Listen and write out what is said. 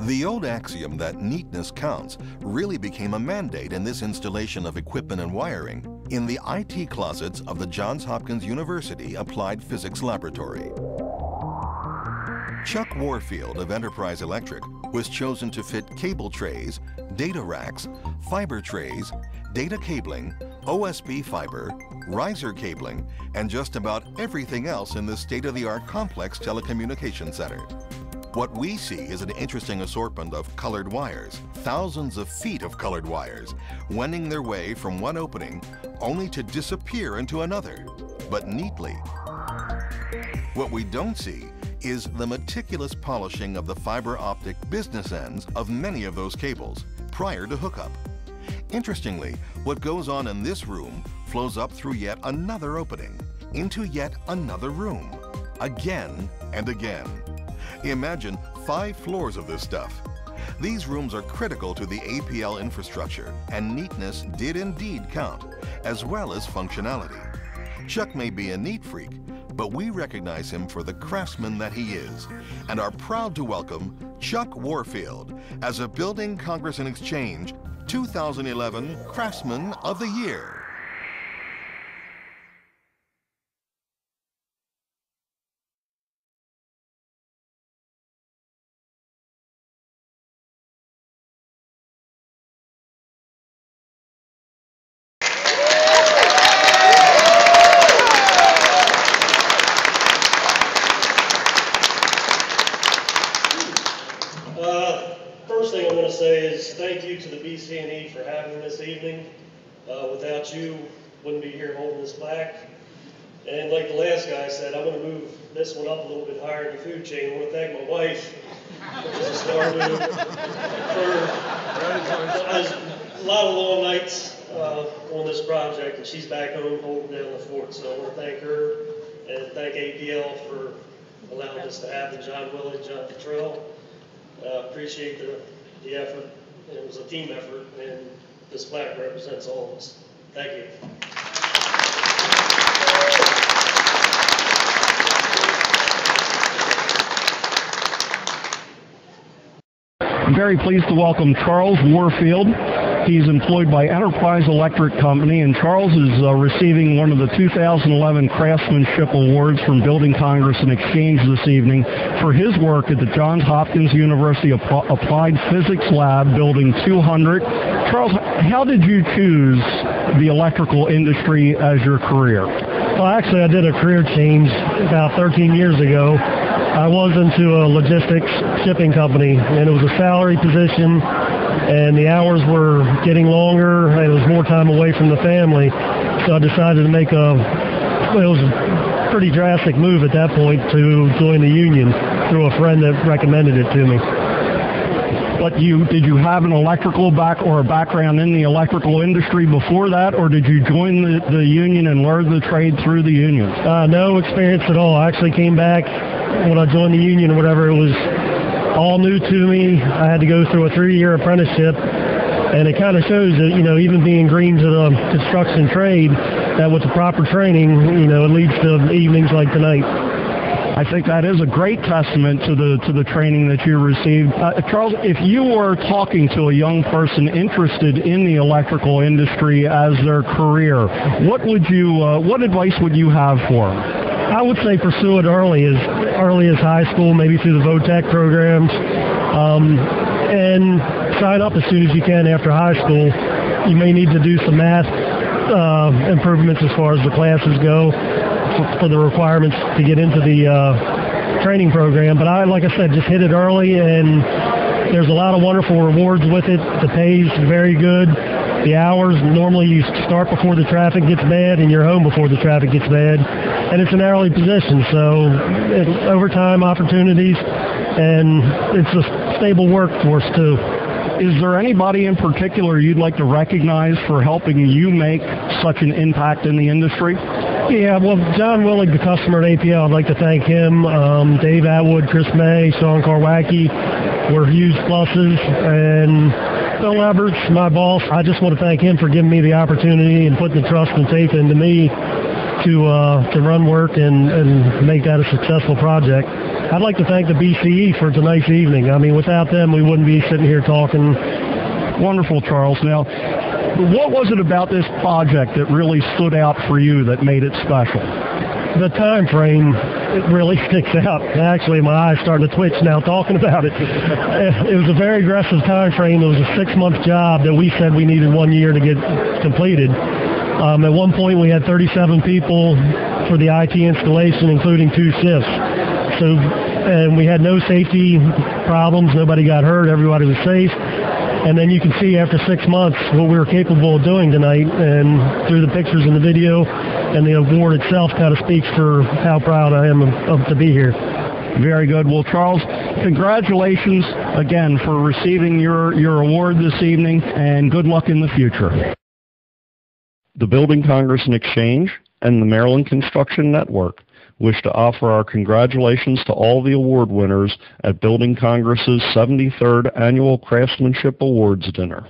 The old axiom that neatness counts really became a mandate in this installation of equipment and wiring in the IT closets of the Johns Hopkins University Applied Physics Laboratory. Chuck Warfield of Enterprise Electric was chosen to fit cable trays, data racks, fiber trays, data cabling, OSB fiber, riser cabling, and just about everything else in this state-of-the-art complex telecommunication center. What we see is an interesting assortment of colored wires, thousands of feet of colored wires, wending their way from one opening only to disappear into another, but neatly. What we don't see is the meticulous polishing of the fiber optic business ends of many of those cables prior to hookup. Interestingly, what goes on in this room flows up through yet another opening, into yet another room, again and again. Imagine 5 floors of this stuff. These rooms are critical to the APL infrastructure, and neatness did indeed count, as well as functionality. Chuck may be a neat freak, but we recognize him for the craftsman that he is, and are proud to welcome Chuck Warfield as a Building Congress and Exchange 2011 Craftsman of the Year. First thing I'm going to say is thank you to the BC&E for having me this evening. Without you, wouldn't be here holding this plaque. And like the last guy said, I'm going to move this one up a little bit higher in the food chain. I want to thank my wife, which is a star move, for a lot of long nights on this project, and she's back home holding down the fort. So I want to thank her and thank APL for allowing this to happen. John Willett, John Cottrell. Appreciate the effort. It was a team effort, and this plaque represents all of us. Thank you. I'm very pleased to welcome Charles Warfield. He's employed by Enterprise Electric Company, and Charles is receiving one of the 2011 Craftsmanship Awards from Building Congress and Exchange this evening for his work at the Johns Hopkins University Applied Physics Lab, Building 200. Charles, how did you choose the electrical industry as your career? Well, actually, I did a career change about 13 years ago. I was into a logistics shipping company, and it was a salary position, and the hours were getting longer, and it was more time away from the family. So I decided to make it was a pretty drastic move at that point to join the union through a friend that recommended it to me. But did you have an electrical background in the electrical industry before that, or did you join the union and learn the trade through the union? No experience at all. I actually came back when I joined the union or whatever. It was all new to me. I had to go through a 3-year apprenticeship, and it kind of shows that, even being green to the construction trade, that with the proper training, it leads to evenings like tonight. I think that is a great testament to the training that you received. Charles, if you were talking to a young person interested in the electrical industry as their career, what advice would you have for them? I would say pursue it early as high school, maybe through the VOTEC programs, and sign up as soon as you can after high school. You may need to do some math improvements as far as the classes go for the requirements to get into the training program. But like I said, just hit it early, and there's a lot of wonderful rewards with it. The pay's very good. The hours, normally you start before the traffic gets bad and you're home before the traffic gets bad. And it's an hourly position, so it's overtime opportunities, and it's a stable workforce too. Is there anybody in particular you'd like to recognize for helping you make such an impact in the industry? Yeah, well, John Willig, the customer at APL, I'd like to thank him. Dave Atwood, Chris May, Sean Karwacki were huge pluses, and Phil Everts, my boss, I just want to thank him for giving me the opportunity and putting the trust and faith into me to run work and make that a successful project. I'd like to thank the BCE for tonight's evening. I mean, without them, we wouldn't be sitting here talking. Wonderful, Charles. Now, what was it about this project that really stood out for you that made it special? The time frame, it really sticks out. Actually, my eyes starting to twitch now talking about it. It was a very aggressive time frame. It was a 6-month job that we said we needed 1 year to get completed. At one point, we had 37 people for the IT installation, including 2 shifts. And we had no safety problems. Nobody got hurt. Everybody was safe. And then you can see after 6 months what we were capable of doing tonight, and through the pictures and the video and the award itself kind of speaks for how proud I am of to be here. Very good. Well, Charles, congratulations again for receiving your award this evening, and good luck in the future. The Building Congress and Exchange and the Maryland Construction Network wish to offer our congratulations to all the award winners at Building Congress's 73rd Annual Craftsmanship Awards Dinner.